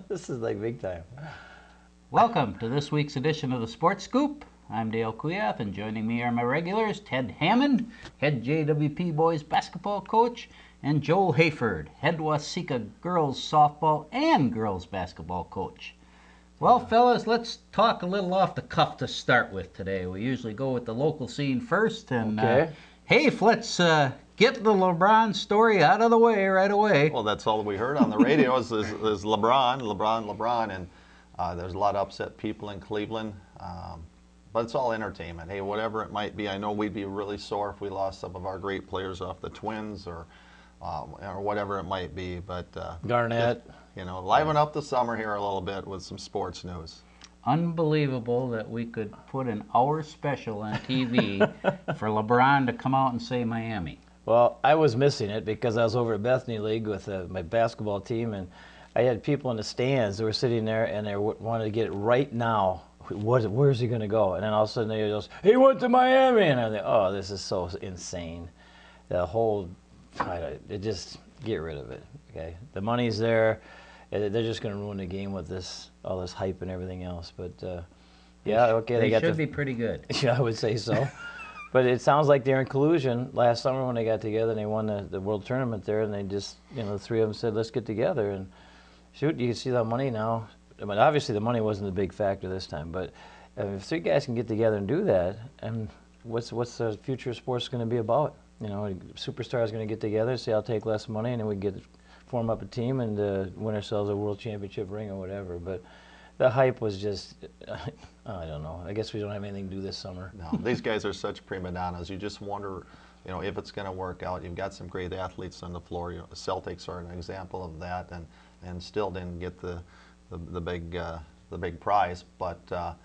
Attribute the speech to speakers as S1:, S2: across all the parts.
S1: This is like big time.
S2: Welcome to this week's edition of the Sports Scoop. I'm Dale Kuyath, and joining me are my regulars, Ted Hammond, head JWP boys basketball coach, and Joel Hayford, head Waseca girls softball and girls basketball coach. Well, fellas, let's talk a little off the cuff to start with today. We usually go with the local scene first, and
S1: Okay.
S2: let's get the LeBron story out of the way right away.
S3: Well, that's all we heard on the radio is LeBron, and there's a lot of upset people in Cleveland. But it's all entertainment. Hey, whatever it might be, I know we'd be really sore if we lost some of our great players off the Twins or whatever it might be. But
S1: Garnett.
S3: Liven up the summer here a little bit with some sports news.
S2: Unbelievable that we could put an hour special on TV for LeBron to come out and say Miami.
S1: Well, I was missing it because I was over at Bethany League with my basketball team, and I had people in the stands that were sitting there, and they wanted to get it right now. Where's he going to go? And then all of a sudden they goes, he went to Miami, and I'm like, oh, this is so insane. The whole, just get rid of it. Okay, the money's there. They're just going to ruin the game with all this hype and everything else. But yeah, okay,
S2: They
S1: got
S2: should be pretty good.
S1: Yeah, I would say so. But it sounds like they're in collusion. Last summer when they got together and they won the world tournament there, and they just, the three of them said, let's get together. And shoot, you can see that money now. I mean, obviously the money wasn't the big factor this time, but if three guys can get together and do that, and what's the future of sports going to be about? Superstars going to get together, say I'll take less money, and then we form up a team and win ourselves a world championship ring or whatever. But the hype was just, I don't know. I guess we don't have anything to do this summer.
S3: No, these guys are such prima donnas. You just wonder, if it's going to work out. You've got some great athletes on the floor. The Celtics are an example of that, and still didn't get the big prize. But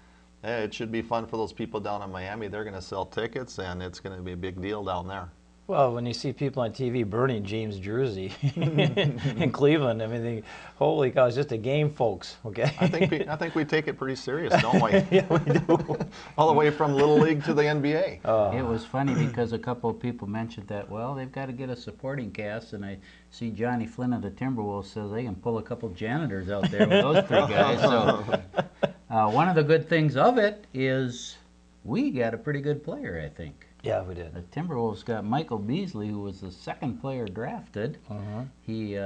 S3: it should be fun for those people down in Miami. They're going to sell tickets, and it's going to be a big deal down there.
S1: Well, when you see people on TV burning James' jersey in Cleveland, I mean, holy cow, it's just a game, folks. Okay.
S3: I think we take it pretty serious, don't we?
S1: Yeah, we do.
S3: All the way from Little League to the NBA.
S2: It was funny because a couple of people mentioned that, well, they've got to get a supporting cast, and I see Johnny Flynn of the Timberwolves says they can pull a couple janitors out there with those three guys. So one of the good things of it is we got a pretty good player, I think.
S1: Yeah, we did.
S2: The Timberwolves got Michael Beasley, who was the second player drafted. He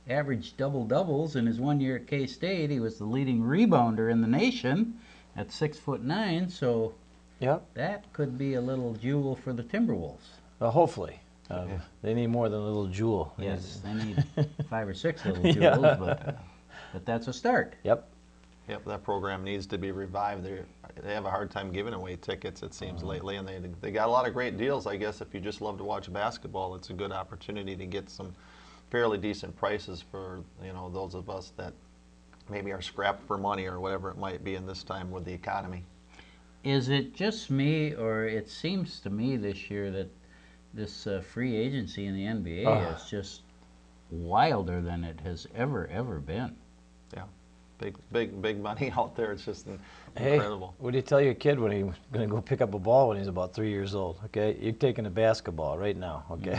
S2: averaged double-doubles in his 1 year at K-State. He was the leading rebounder in the nation at 6'9", so
S1: Yep.
S2: that could be a little jewel for the Timberwolves.
S1: Well, hopefully. They need more than a little jewel.
S2: Yes, they need 5 or 6 little jewels, but that's a start.
S1: Yep.
S3: Yep, that program needs to be revived. They have a hard time giving away tickets, it seems, lately, and they got a lot of great deals. I guess if you just love to watch basketball, it's a good opportunity to get some fairly decent prices for those of us that maybe are scrapped for money or whatever it might be in this time with the economy.
S2: Is it just me, or it seems to me this year that this free agency in the NBA is just wilder than it has ever been?
S3: Yeah. Big money out there. It's just
S1: Hey,
S3: incredible.
S1: what do you tell your kid when he's going to go pick up a ball when he's about 3 years old? Okay, you're taking a basketball right now. Okay,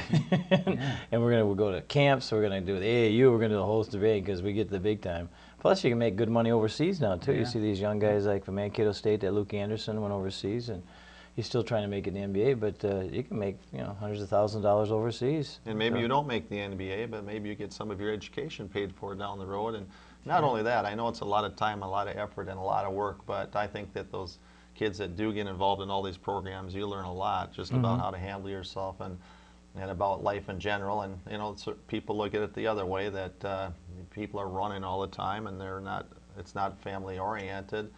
S1: and we'll go to camps. We're going to do the AAU. We're going to do the whole shebang because we get the big time. Plus, you can make good money overseas now too. You see these young guys like from Mankato State, that Luke Anderson went overseas, and he's still trying to make it in the NBA. But you can make hundreds of thousands of dollars overseas.
S3: And maybe you don't make the NBA, but maybe you get some of your education paid for down the road. And not only that, I know it's a lot of time, a lot of effort, and a lot of work, but I think that those kids that do get involved in all these programs, you learn a lot just about how to handle yourself and about life in general. And people look at it the other way, that people are running all the time and it's not family oriented.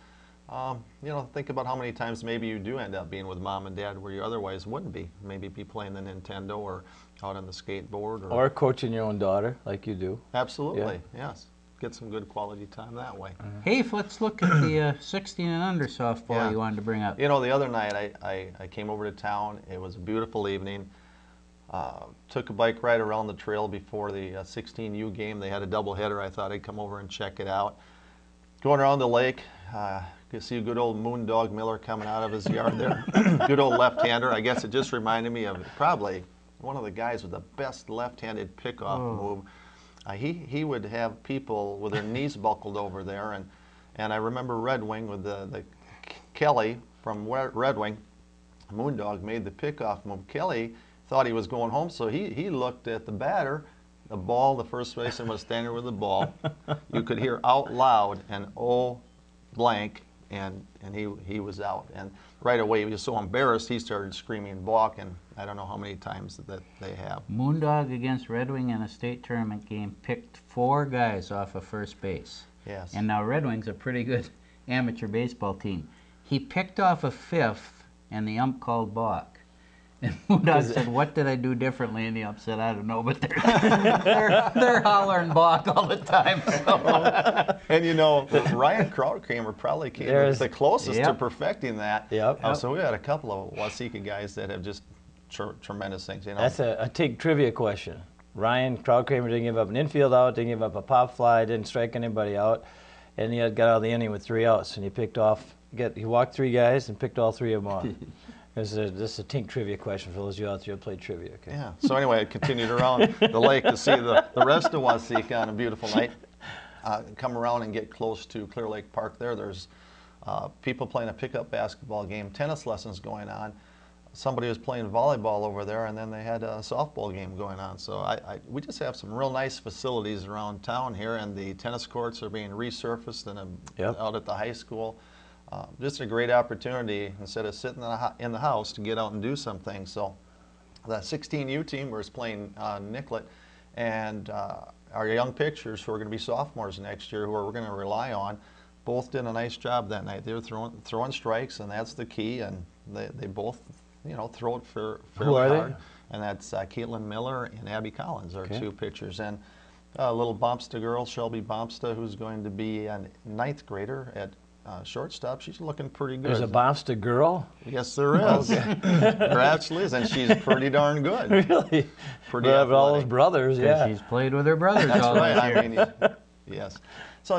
S3: Think about how many times maybe you do end up being with mom and dad where you otherwise wouldn't be. Maybe be playing the Nintendo or out on the skateboard.
S1: Or coaching your own daughter like you do.
S3: Absolutely, yes. Get some good quality time that way.
S2: Hey, let's look at the 16 and under softball you wanted to bring up.
S3: The other night I came over to town. It was a beautiful evening. Took a bike ride around the trail before the 16U game. They had a doubleheader. I thought I'd come over and check it out. Going around the lake, you see a good old Moondog Miller coming out of his yard there. Good old left-hander. I guess it just reminded me of probably one of the guys with the best left-handed pickoff move. he would have people with their knees buckled over there, and I remember Red Wing with the Kelly from Red Wing. Moondog made the pickoff move. Kelly thought he was going home, so he looked at the batter. The ball, the first baseman was standing with the ball. You could hear out loud and oh blank, and he was out. And right away he was so embarrassed he started screaming balk, and I don't know how many times that they have.
S2: Moondog against Red Wing in a state tournament game picked 4 guys off of first base.
S3: Yes.
S2: And now Red Wing's a pretty good amateur baseball team. He picked off a 5th, and the ump called balk. And Moondog said, "What did I do differently?" And the ump said, "I don't know, but they're hollering balk all the time." So.
S3: And you know, Ryan Krautkramer probably came the closest to perfecting that.
S1: Yep.
S3: So we had a couple of Waseca guys that have just tremendous things. You know.
S1: That's a TIG trivia question. Ryan Krautkramer didn't give up an infield out, didn't give up a pop fly, didn't strike anybody out, and he had got out of the inning with 3 outs, and he picked off. He walked 3 guys and picked all 3 of them off. This is a TIG trivia question for those of you out there who play trivia. Okay.
S3: Yeah. So anyway, I continued around the lake to see the rest of Waseca on a beautiful night. Come around and get close to Clear Lake Park there. There's people playing a pickup basketball game, tennis lessons going on. Somebody was playing volleyball over there, and then they had a softball game going on. So we just have some real nice facilities around town here, and the tennis courts are being resurfaced out at the high school. Just a great opportunity instead of sitting in the house to get out and do some things. So the 16U team was playing Nicollet, and our young pitchers who are going to be sophomores next year, who we're going to rely on, both did a nice job that night. They were throwing strikes, and that's the key. And they both, throw it fairly hard. And that's Caitlin Miller and Abby Collins, our 2 pitchers. And little Bompsta girl, Shelby Bompsta, who's going to be a 9th grader at shortstop. She's looking pretty good.
S1: There's a Bompsta girl?
S3: Yes, there is. There actually is, and she's pretty darn good.
S1: Really?
S3: Pretty
S1: athletic. All those brothers, yeah.
S2: She's played with her brothers.
S3: That's
S2: all
S3: right.
S2: this year.
S3: I mean, yes. So,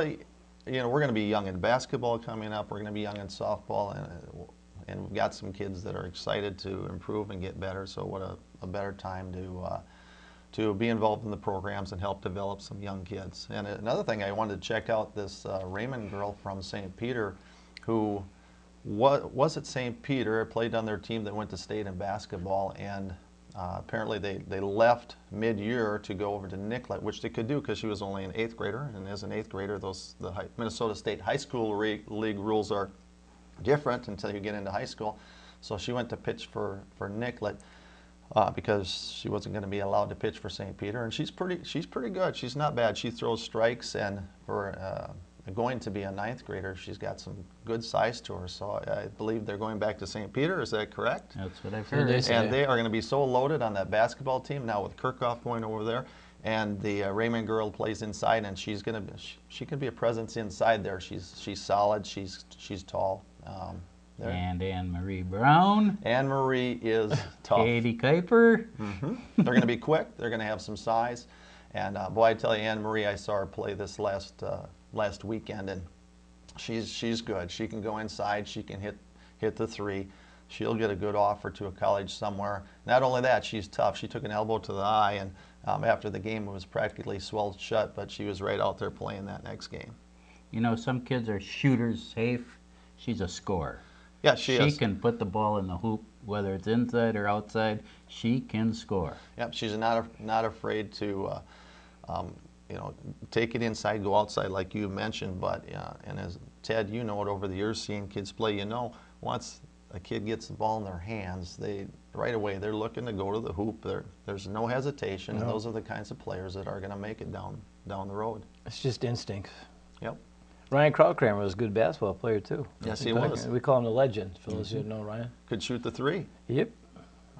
S3: we're going to be young in basketball coming up. We're going to be young in softball, and we've got some kids that are excited to improve and get better. So, what a better time to be involved in the programs and help develop some young kids. And another thing, I wanted to check out this Raymond girl from St. Peter, who was at St. Peter, played on their team that went to state in basketball, and apparently they left mid-year to go over to Nicollet, which they could do because she was only an 8th grader, and as an 8th grader, the Minnesota State High School League rules are different until you get into high school. So she went to pitch for Nicollet. Because she wasn't going to be allowed to pitch for St. Peter, and she's pretty good. She's not bad. She throws strikes, and for going to be a 9th grader, she's got some good size to her. So I believe they're going back to St. Peter. Is that correct?
S2: That's what I've heard.
S3: And they are going to be so loaded on that basketball team now with Kirchhoff going over there, and the Raymond girl plays inside, and she can be a presence inside there. She's solid. She's tall.
S2: And Anne-Marie Brown.
S3: Anne-Marie is tough.
S2: Katie Kuiper.
S3: Mm-hmm. They're going to be quick. They're going to have some size. And boy, I tell you, Anne-Marie, I saw her play this last weekend, and she's good. She can go inside. She can hit the 3. She'll get a good offer to a college somewhere. Not only that, she's tough. She took an elbow to the eye, and after the game, it was practically swelled shut, but she was right out there playing that next game.
S2: Some kids are shooters safe. She's a scorer.
S3: Yeah, she is.
S2: She can put the ball in the hoop, whether it's inside or outside. She can score.
S3: Yep, she's not afraid to, take it inside, go outside, like you mentioned. But and as Ted, you know it over the years, seeing kids play. Once a kid gets the ball in their hands, right away they're looking to go to the hoop. There's no hesitation, and those are the kinds of players that are going to make it down the road.
S1: It's just instinct.
S3: Yep.
S1: Ryan Krautkramer was a good basketball player, too.
S3: Yes, he was.
S1: We call him the legend, for those who know Ryan.
S3: Could shoot the 3.
S1: Yep.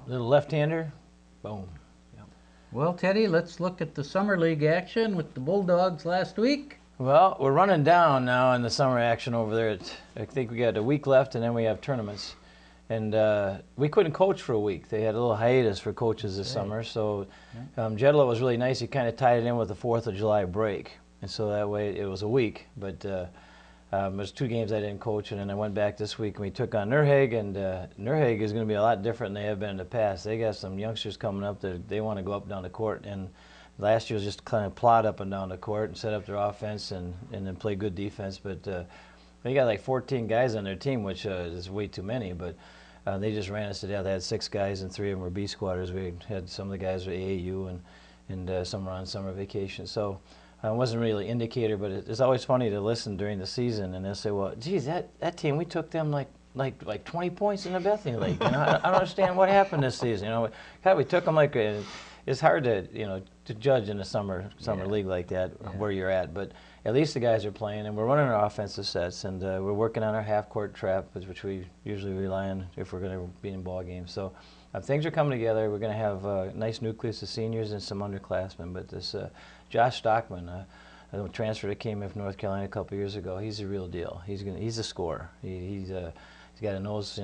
S1: Little left-hander. Boom.
S3: Yep.
S2: Well, Teddy, let's look at the Summer League action with the Bulldogs last week.
S1: Well, we're running down now in the summer action over there. I think we got a week left, and then we have tournaments. And we couldn't coach for a week. They had a little hiatus for coaches this summer. So Jedlo was really nice. He kind of tied it in with the 4th of July break. And so that way it was a week, but there's 2 games I didn't coach, and then I went back this week and we took on Nurhague, and Nurhague is going to be a lot different than they have been in the past. They got some youngsters coming up that they want to go up down the court, and Last year was just kind of plod up and down the court and set up their offense and then play good defense. But they got like 14 guys on their team, which is way too many. But they just ran us to death. They had 6 guys and 3 of them were B squatters. We had some of the guys were AAU and some were on summer vacation. So it wasn't really an indicator, but it's always funny to listen during the season and they'll say, well, geez, that team, we took them like 20 points in the Bethany League. You know, I don't understand what happened this season. You know, God, we took them like it's hard to to judge in a summer league like that where you're at. But at least the guys are playing, and we're running our offensive sets, and we're working on our half-court trap, which we usually rely on if we're going to be in ball games. So things are coming together. We're going to have a nice nucleus of seniors and some underclassmen. But this Josh Stockman, a transfer that came in from North Carolina a couple years ago, he's a real deal. He's a scorer. He's got a nose